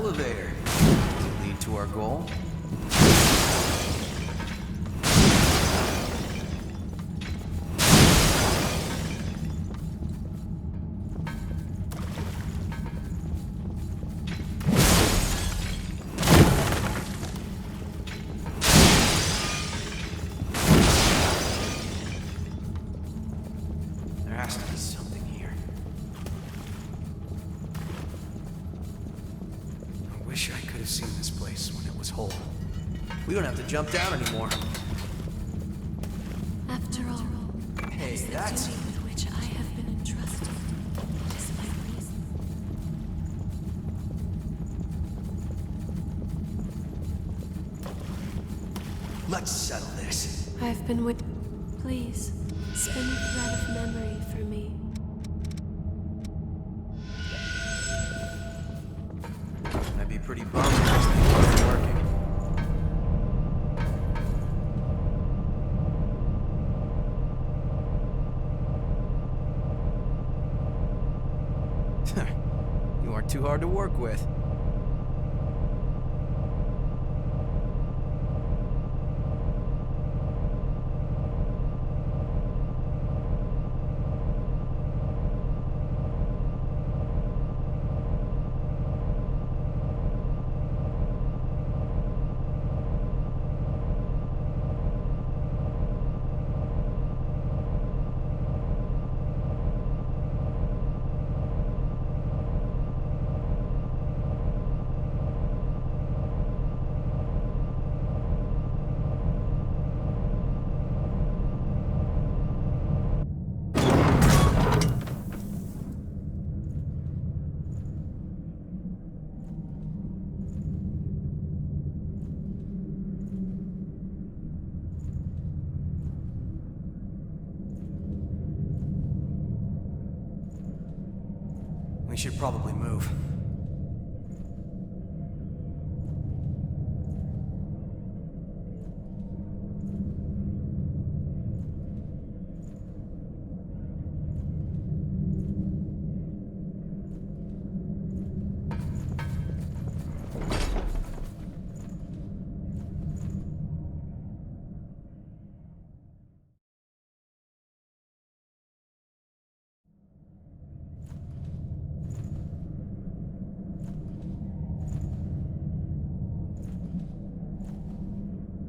elevator. Does it lead to our goal? There has to be something here. I wish I could have seen this place when it was whole. We don't have to jump down anymore. After all, Hey, it's the that's... duty with which I have been entrusted. It is my reason. Let's settle this. I've been with... Please, spin a thread of memory for me. I'd be pretty bummed if this thing wasn't working. You aren't too hard to work with. We should probably move.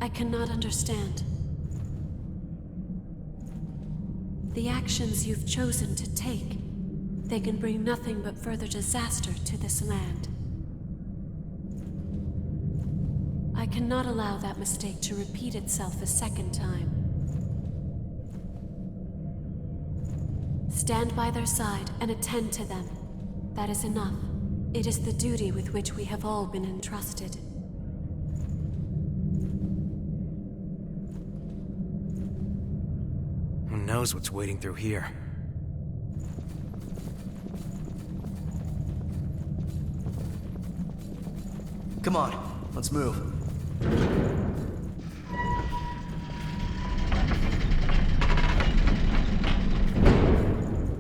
I cannot understand. The actions you've chosen to take, they can bring nothing but further disaster to this land. I cannot allow that mistake to repeat itself a second time. Stand by their side and attend to them. That is enough. It is the duty with which we have all been entrusted. Who knows what's waiting through here? Come on, let's move.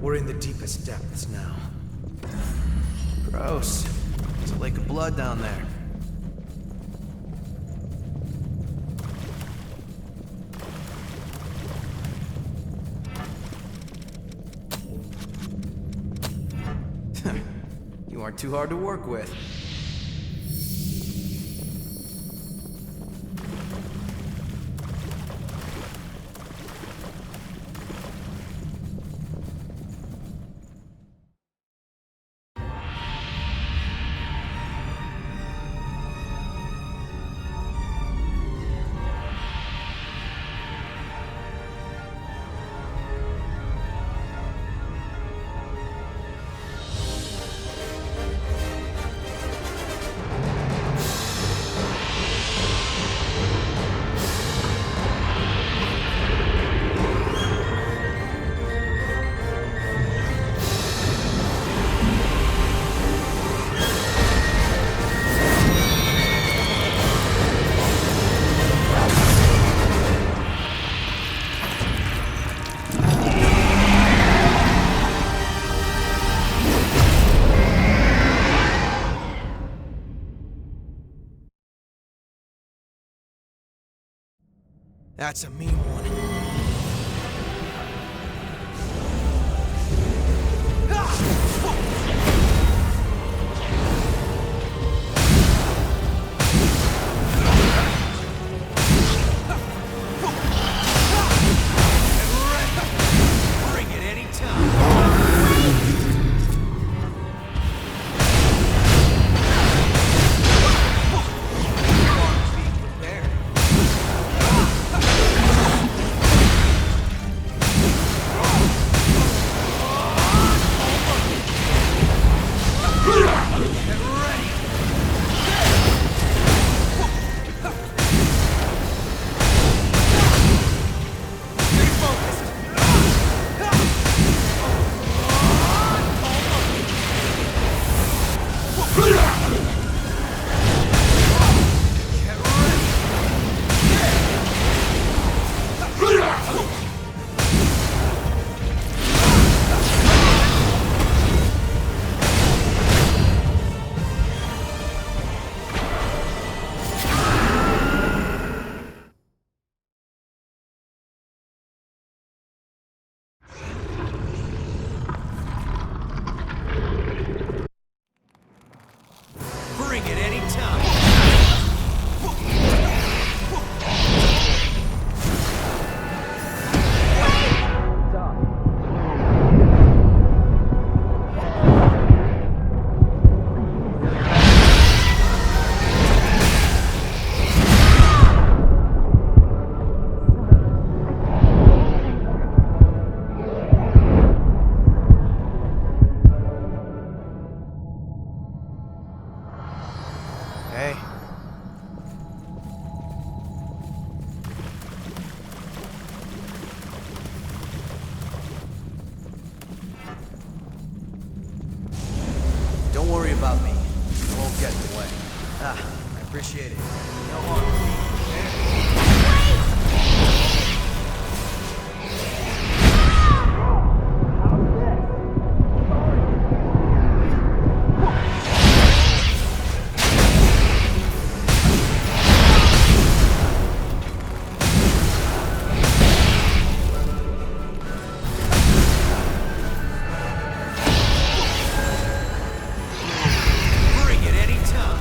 We're in the deepest depths now. Gross. There's a lake of blood down there. You aren't too hard to work with. That's a mean one. Bring it anytime. Bring it anytime. Hey. Don't worry about me. I won't get in the way. I appreciate it. No harm. Bring it anytime.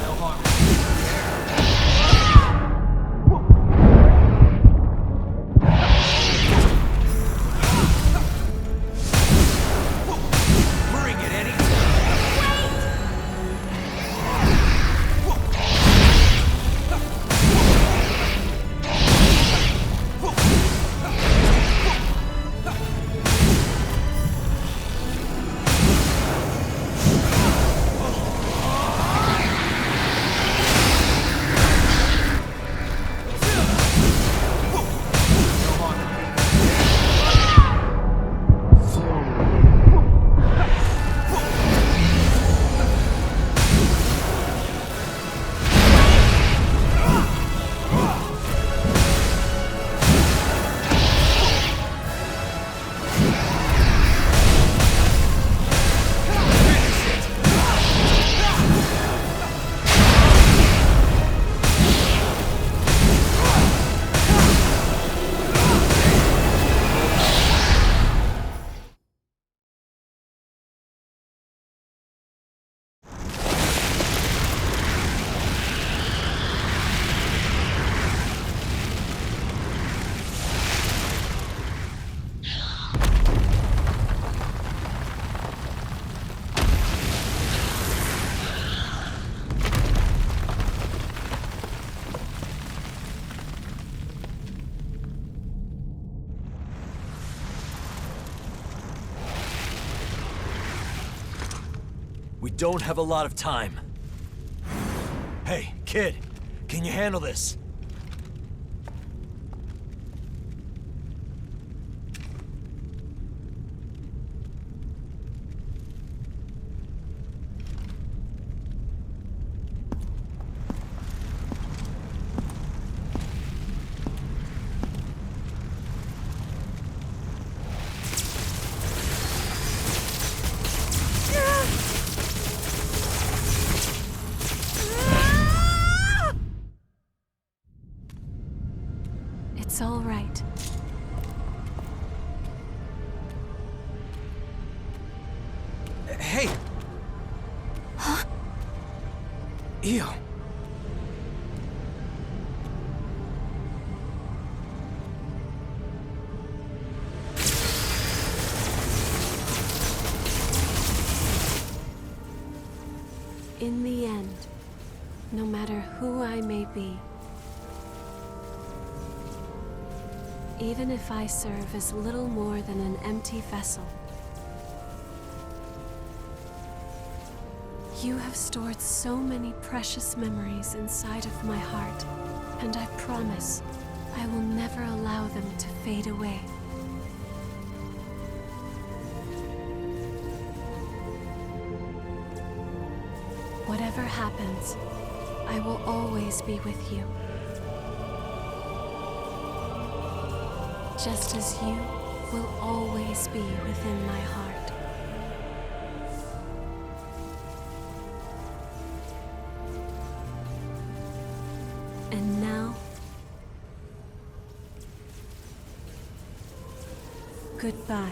No harm. Bring it anytime. No harm. We don't have a lot of time. Hey, kid, can you handle this? It's all right. Hey! Huh? Ew. In the end, no matter who I may be, even if I serve as little more than an empty vessel, you have stored so many precious memories inside of my heart, and I promise I will never allow them to fade away. Whatever happens, I will always be with you. Just as you will always be within my heart. And now, goodbye.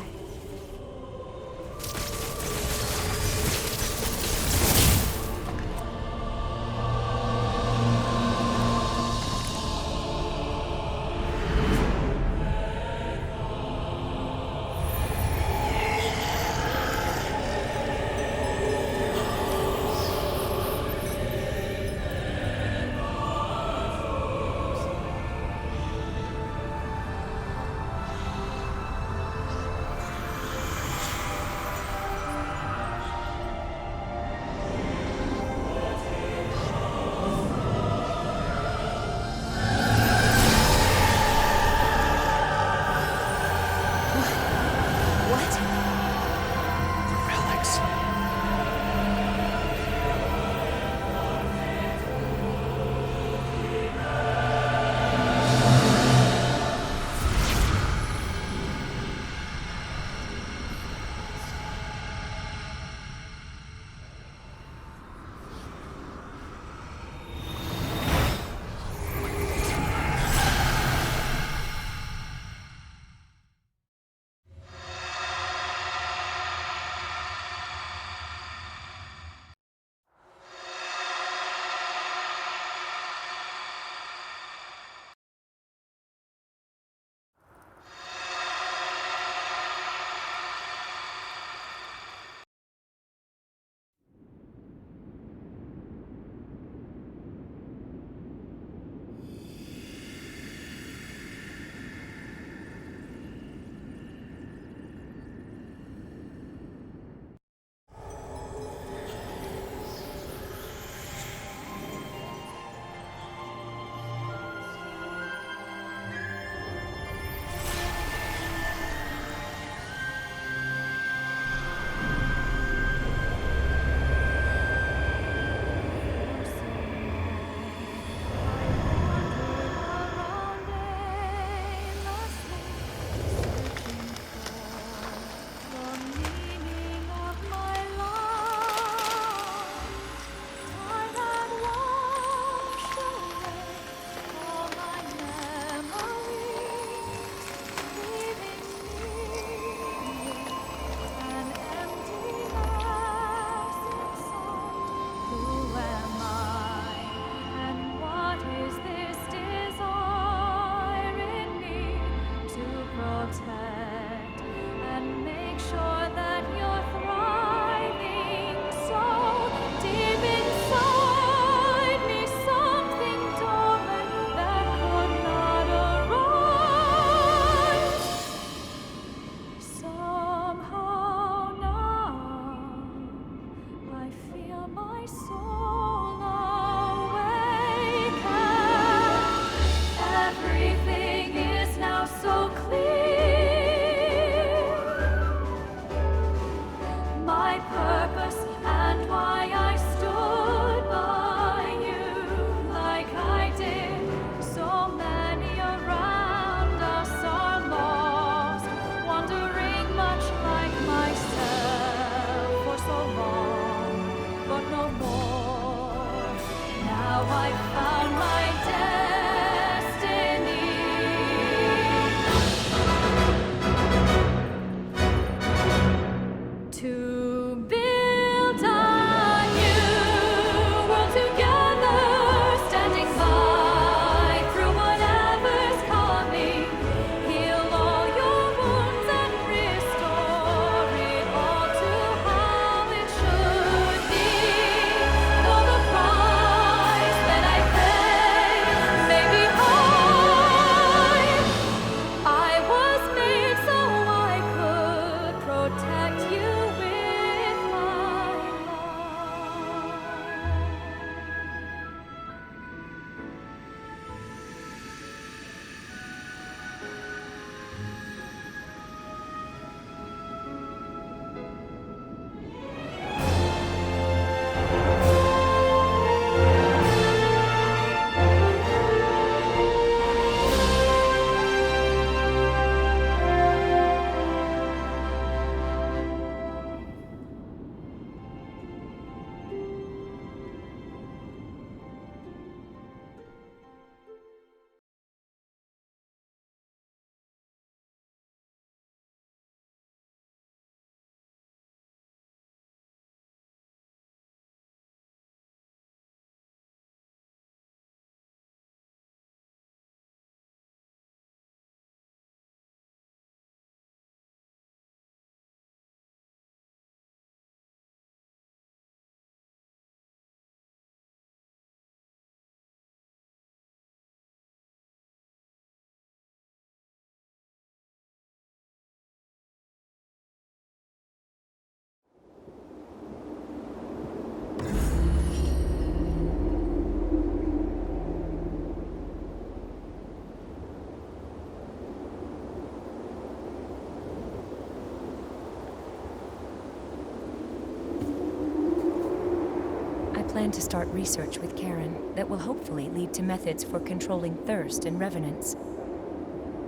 plan to start research with Karen that will hopefully lead to methods for controlling thirst and revenants.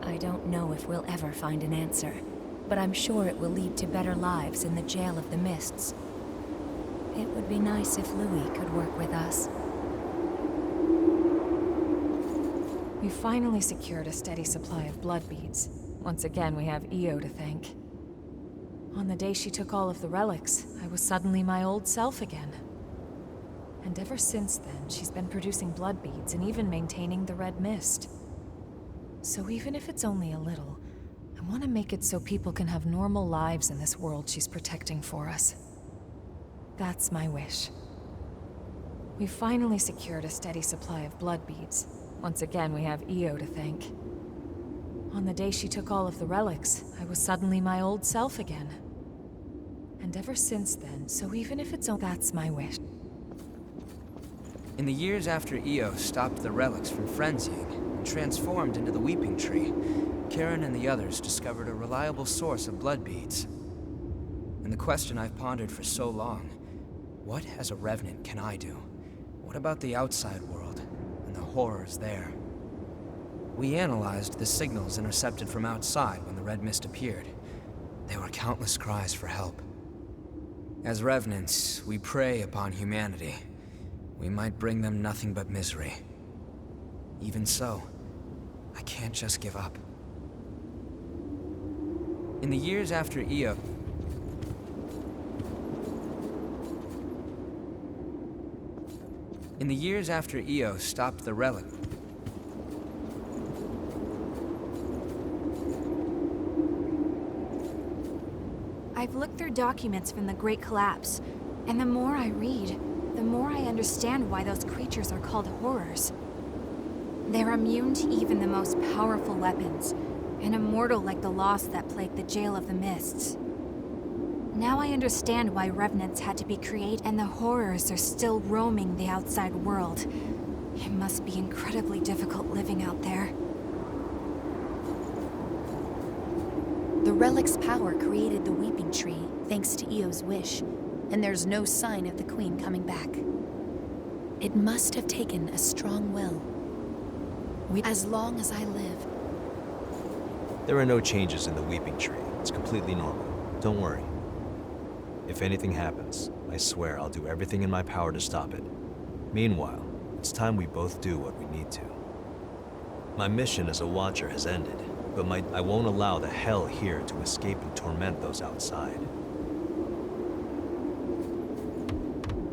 I don't know if we'll ever find an answer, but I'm sure it will lead to better lives in the Jail of the Mists. It would be nice if Louis could work with us. We finally secured a steady supply of blood beads. Once again, we have Io to thank. On the day she took all of the relics, I was suddenly my old self again. And ever since then, she's been producing blood beads and even maintaining the red mist. So even if it's only a little, I want to make it so people can have normal lives in this world she's protecting for us. That's my wish. We finally secured a steady supply of blood beads. Once again, we have Io to thank. On the day she took all of the relics, I was suddenly my old self again. And ever since then, so even if it's that's my wish. In the years after Io stopped the relics from frenzying and transformed into the Weeping Tree, Karen and the others discovered a reliable source of blood beads. And the question I've pondered for so long, what as a Revenant can I do? What about the outside world and the horrors there? We analyzed the signals intercepted from outside when the red mist appeared. They were countless cries for help. As Revenants, we prey upon humanity. We might bring them nothing but misery. Even so, I can't just give up. In the years after Io... In the years after Io stopped the relic... I've looked through documents from the Great Collapse, and the more I read, the more I understand why those creatures are called horrors. They're immune to even the most powerful weapons, and immortal like the lost that plagued the Jail of the Mists. Now I understand why Revenants had to be created, and the horrors are still roaming the outside world. It must be incredibly difficult living out there. The relic's power created the Weeping Tree, thanks to Io's wish, and there's no sign of the Queen coming back. It must have taken a strong will. As long as I live. There are no changes in the Weeping Tree. It's completely normal. Don't worry. If anything happens, I swear I'll do everything in my power to stop it. Meanwhile, it's time we both do what we need to. My mission as a Watcher has ended, but I won't allow the hell here to escape and torment those outside.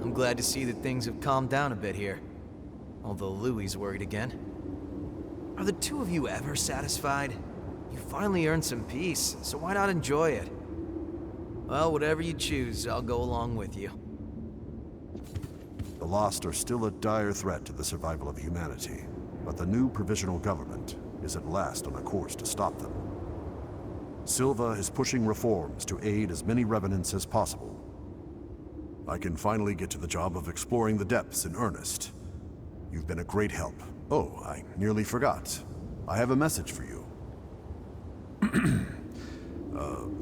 I'm glad to see that things have calmed down a bit here. Although Louis worried again. Are the two of you ever satisfied? You finally earned some peace, so why not enjoy it? Well, whatever you choose, I'll go along with you. The Lost are still a dire threat to the survival of humanity, but the new provisional government is at last on a course to stop them. Silva is pushing reforms to aid as many Revenants as possible. I can finally get to the job of exploring the depths in earnest. You've been a great help. Oh, I nearly forgot. I have a message for you.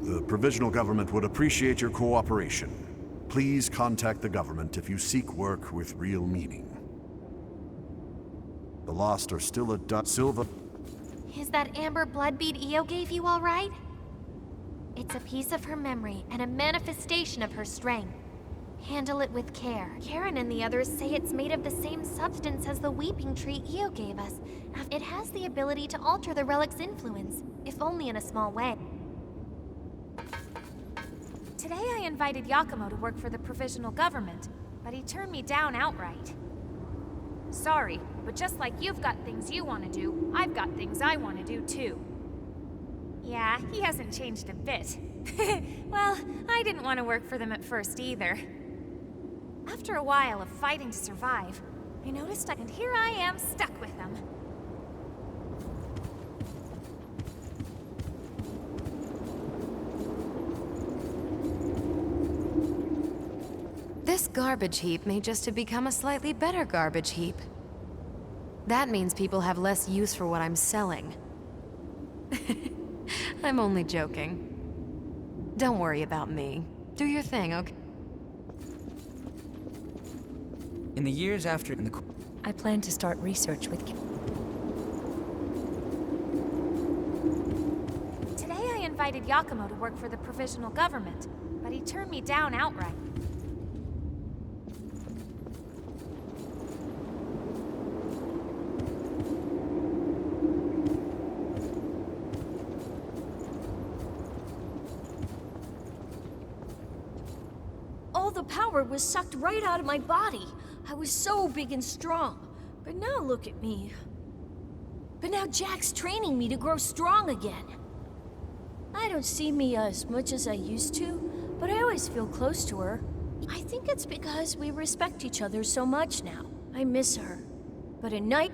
The provisional government would appreciate your cooperation. Please contact the government if you seek work with real meaning. The Lost are still a Silva. Is that amber blood bead Io gave you all right? It's a piece of her memory and a manifestation of her strength. Handle it with care. Karen and the others say it's made of the same substance as the Weeping Tree Io gave us. It has the ability to alter the relic's influence, if only in a small way. Today I invited Yakumo to work for the provisional government, but he turned me down outright. Sorry, but just like you've got things you want to do, I've got things I want to do too. Yeah, he hasn't changed a bit. Well, I didn't want to work for them at first either. After a while of fighting to survive, I noticed and here I am stuck with them. This garbage heap may just have become a slightly better garbage heap. That means people have less use for what I'm selling. I'm only joking. Don't worry about me. Do your thing, okay? In the years after I plan to start research with... Today I invited Yakumo to work for the provisional government, but he turned me down outright. All the power was sucked right out of my body. I was so big and strong. But now look at me. But now Jack's training me to grow strong again. I don't see Mia as much as I used to, but I always feel close to her. I think it's because we respect each other so much now. I miss her. But at night...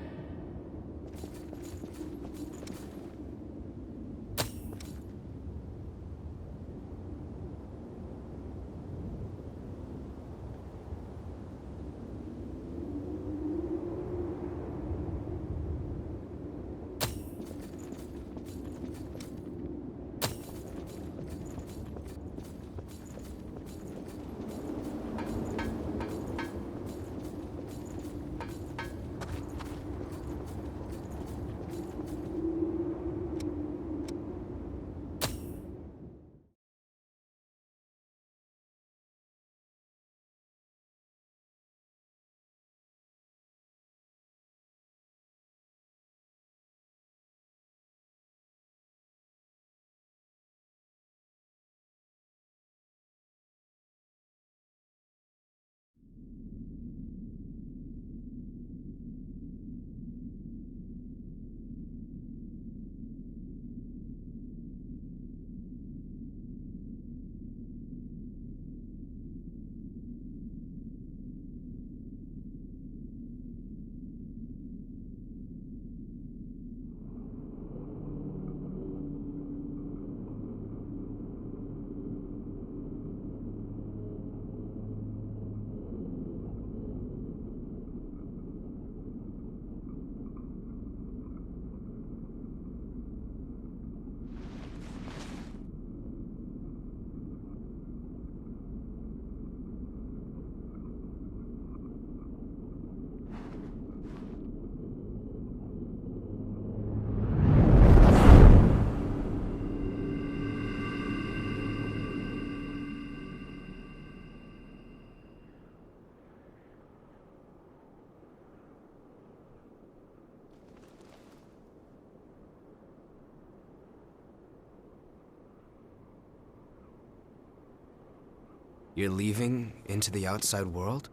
You're leaving into the outside world?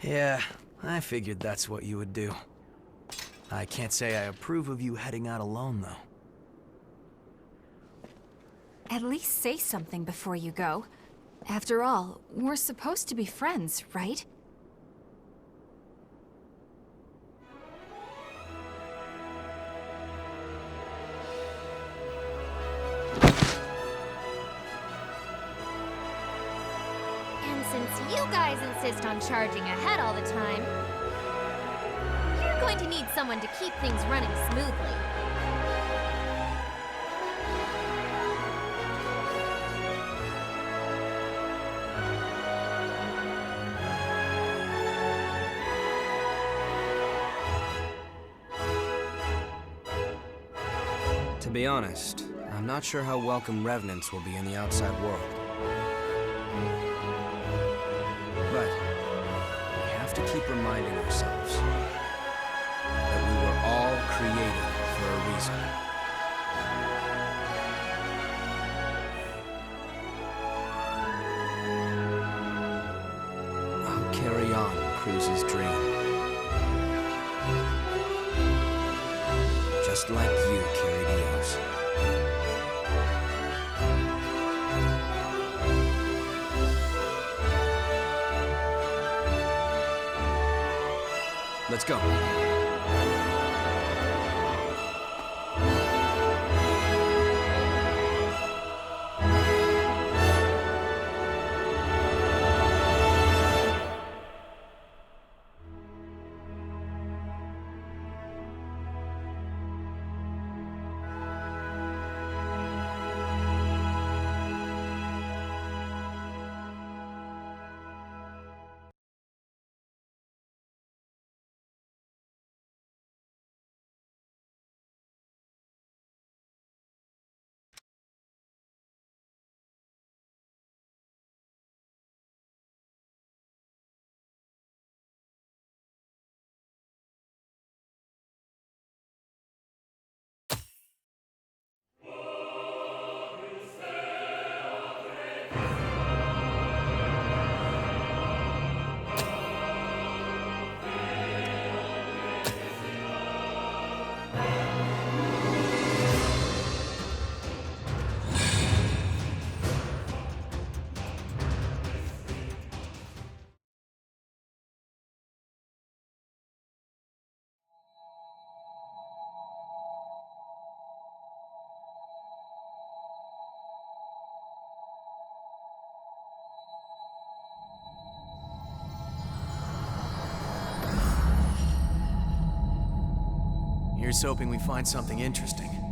Yeah, I figured that's what you would do. I can't say I approve of you heading out alone, though. At least say something before you go. After all, we're supposed to be friends, right? And since you guys insist on charging ahead all the time, you're going to need someone to keep things running smoothly. To be honest, I'm not sure how welcome Revenants will be in the outside world. But we have to keep reminding ourselves that we were all created for a reason. I'll carry on Cruz's dream. Just like you carried Eos. Let's go. Here's hoping we find something interesting.